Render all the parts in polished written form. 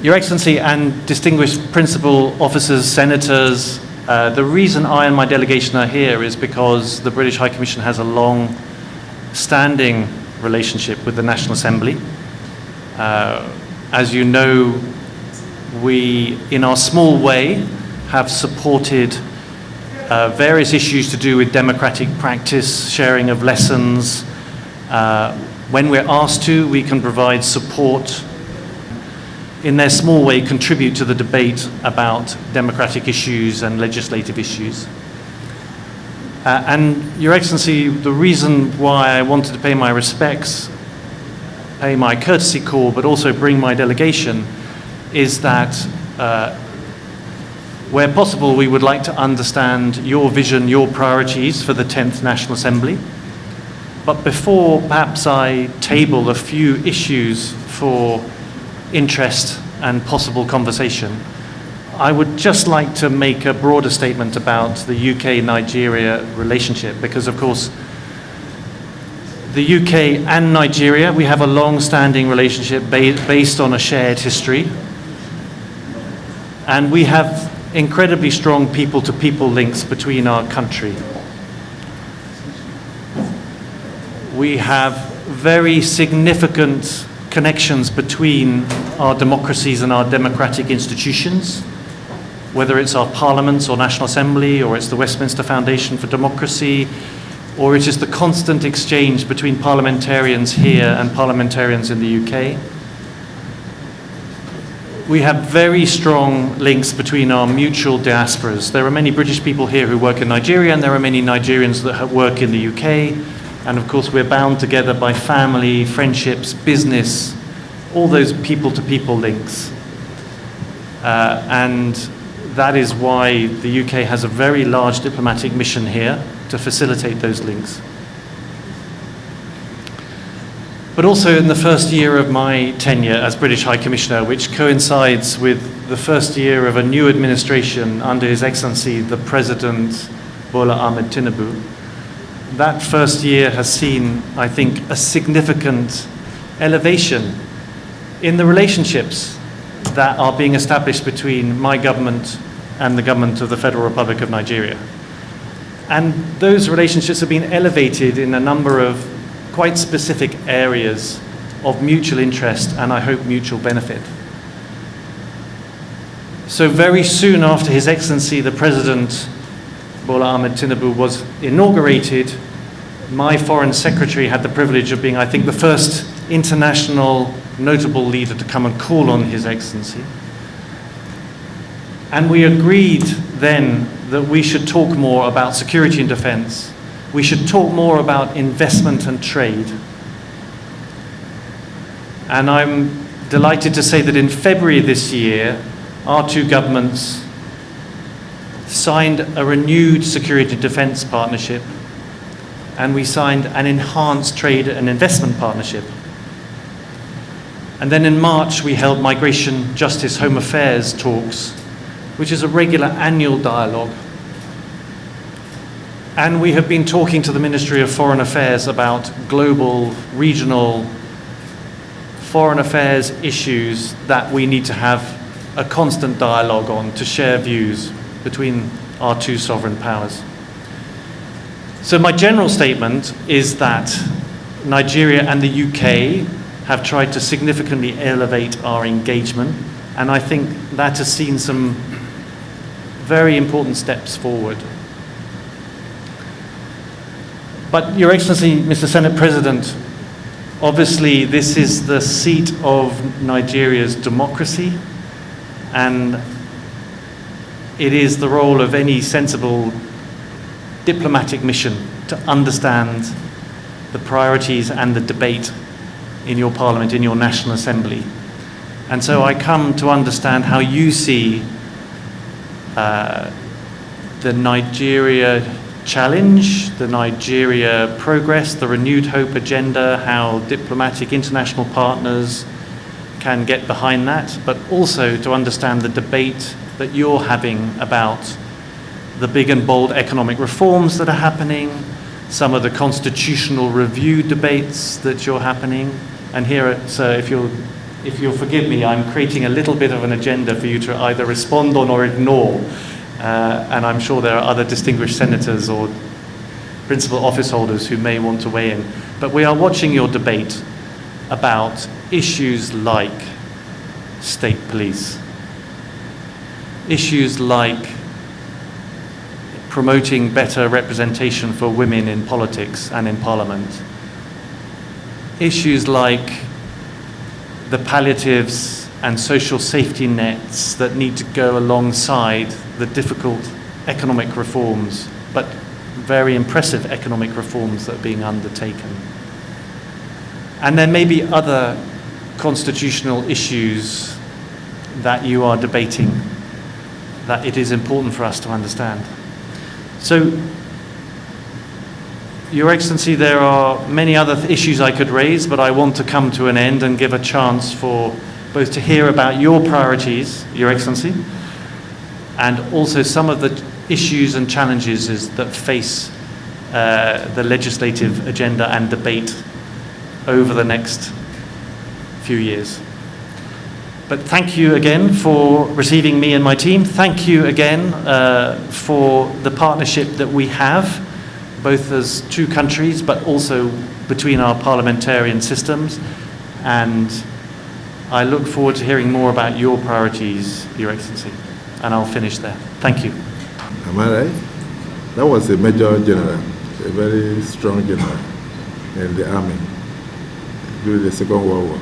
Your Excellency and distinguished principal officers, senators, the reason I and my delegation are here is because the British High Commission has a long-standing relationship with the National Assembly. As you know, we, in our small way, have supported various issues to do with democratic practice, sharing of lessons. When we're asked to, we can provide support, in their small way, contribute to the debate about democratic issues and legislative issues. And Your Excellency, the reason why I wanted to pay my respects, pay my courtesy call, but also bring my delegation, is that where possible, we would like to understand your vision, your priorities for the 10th National Assembly. But before perhaps I table a few issues for interest and possible conversation, I would just like to make a broader statement about the UK-Nigeria relationship, because of course the UK and Nigeria, we have a long-standing relationship based on a shared history, and we have incredibly strong people-to-people links between our country. We have very significant connections between our democracies and our democratic institutions, whether it's our parliaments or National Assembly, or it's the Westminster Foundation for Democracy, or it is the constant exchange between parliamentarians here and parliamentarians in the UK. We have very strong links between our mutual diasporas. There are many British people here who work in Nigeria, and there are many Nigerians that work in the UK. And of course, we're bound together by family, friendships, business, all those people-to-people links. And that is why the UK has a very large diplomatic mission here to facilitate those links. But also in the first year of my tenure as British High Commissioner, which coincides with the first year of a new administration under His Excellency, the President Bola Ahmed Tinubu, that first year has seen, I think, a significant elevation in the relationships that are being established between my government and the government of the Federal Republic of Nigeria. And those relationships have been elevated in a number of quite specific areas of mutual interest and, I hope, mutual benefit. So very soon after His Excellency the President Bola Ahmed Tinubu was inaugurated, my Foreign Secretary had the privilege of being, I think, the first international notable leader to come and call on His Excellency. And we agreed then that we should talk more about security and defense. We should talk more about investment and trade. And I'm delighted to say that in February this year, our two governments signed a renewed security and defense partnership, and we signed an enhanced trade and investment partnership. And then in March, we held Migration, Justice, Home Affairs talks, which is a regular annual dialogue. And we have been talking to the Ministry of Foreign Affairs about global, regional foreign affairs issues that we need to have a constant dialogue on to share views between our two sovereign powers. So my general statement is that Nigeria and the UK have tried to significantly elevate our engagement, and I think that has seen some very important steps forward. But Your Excellency, Mr. Senate President, obviously this is the seat of Nigeria's democracy, and it is the role of any sensible diplomatic mission to understand the priorities and the debate in your parliament, in your National Assembly. And so I come to understand how you see the Nigeria challenge, the Nigeria progress, the renewed hope agenda, how diplomatic international partners can get behind that, but also to understand the debate that you're having about the big and bold economic reforms that are happening, some of the constitutional review debates that you're happening. And here, sir, if you'll if you'll forgive me, I'm creating a little bit of an agenda for you to either respond on or ignore. And I'm sure there are other distinguished senators or principal office holders who may want to weigh in. But we are watching your debate about issues like state police, issues like promoting better representation for women in politics and in parliament, issues like the palliatives and social safety nets that need to go alongside the difficult economic reforms, but very impressive economic reforms that are being undertaken. And there may be other constitutional issues that you are debating that it is important for us to understand. So, Your Excellency, there are many other issues I could raise, but I want to come to an end and give a chance for both to hear about your priorities, Your Excellency, and also some of the issues and challenges that face the legislative agenda and debate over the next few years. But thank you again for receiving me and my team. Thank you again for the partnership that we have, both as two countries, but also between our parliamentarian systems. And I look forward to hearing more about your priorities, Your Excellency. And I'll finish there. Thank you. Am I right? That was a major general, a very strong general in the army during the Second World War,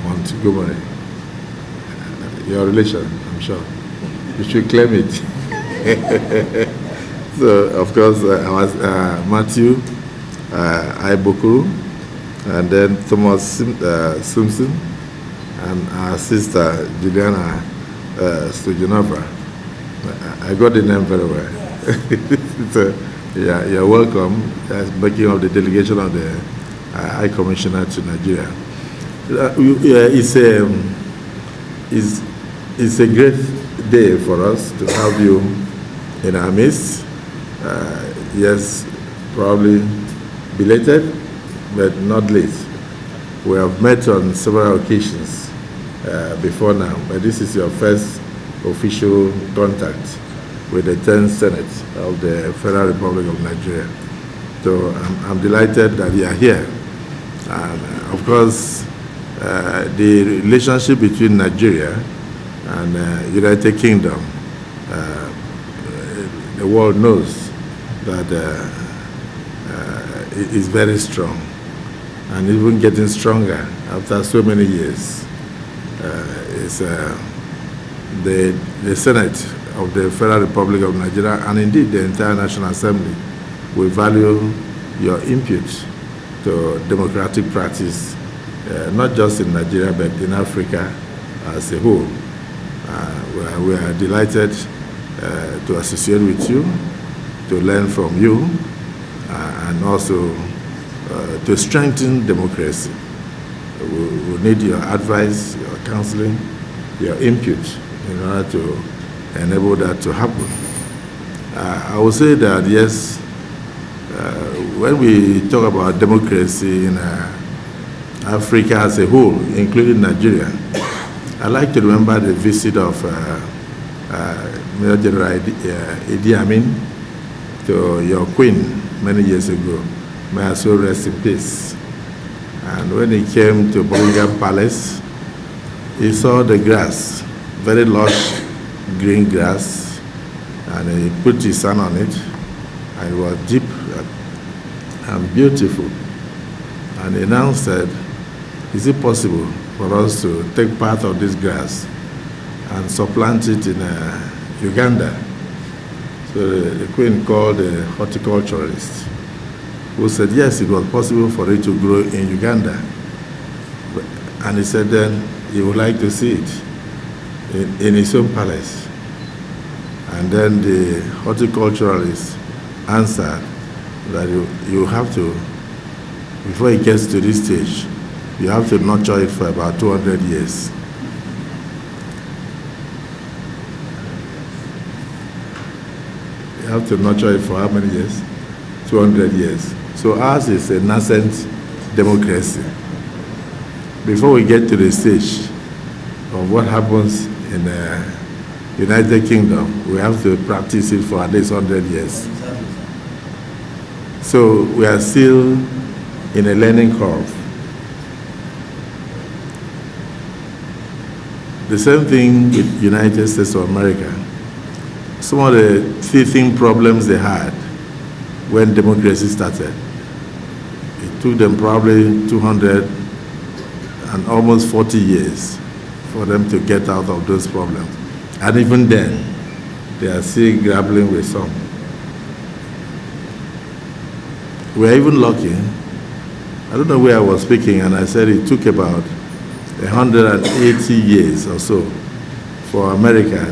Montgomery. Your relation, I'm sure. You should claim it. So, of course, I was Matthew Ibokuru, and then Thomas Simpson, and our sister Juliana Stojanova. I got the name very well. So, yeah, you're welcome. Making of the delegation of the High Commissioner to Nigeria. It's a great day for us to have you in our midst. Yes, probably belated, but not late. We have met on several occasions before now, but this is your first official contact with the 10th Senate of the Federal Republic of Nigeria. So I'm delighted that you are here. And of course, the relationship between Nigeria and United Kingdom, the world knows that it is very strong and even getting stronger after so many years. It's the Senate of the Federal Republic of Nigeria, and indeed the entire National Assembly, will value your input to democratic practice, not just in Nigeria, but in Africa as a whole. We are delighted to associate with you, to learn from you, and also to strengthen democracy. We need your advice, your counseling, your input in order to enable that to happen. I would say that, yes, when we talk about democracy in Africa as a whole, including Nigeria, I like to remember the visit of Major General Idi Amin to your queen many years ago. May her soul rest in peace. And when he came to Buckingham Palace, he saw the grass, very lush green grass, and he put his hand on it, and it was deep and beautiful. And he now said, is it possible for us to take part of this grass and supplant it in Uganda? So the Queen called a horticulturalist who said, yes, it was possible for it to grow in Uganda. And he said then he would like to see it in his own palace. And then the horticulturalist answered that you have to, before it gets to this stage, you have to nurture it for about 200 years. You have to nurture it for how many years? 200 years. So ours is a nascent democracy. before we get to the stage of what happens in the United Kingdom, we have to practice it for at least 100 years. So we are still in a learning curve. The same thing with United States of America. Some of the teething problems they had when democracy started, it took them probably 200 and almost 40 years for them to get out of those problems. And even then, they are still grappling with some. We're even lucky. I don't know where I was speaking, and I said it took about 180 years or so for America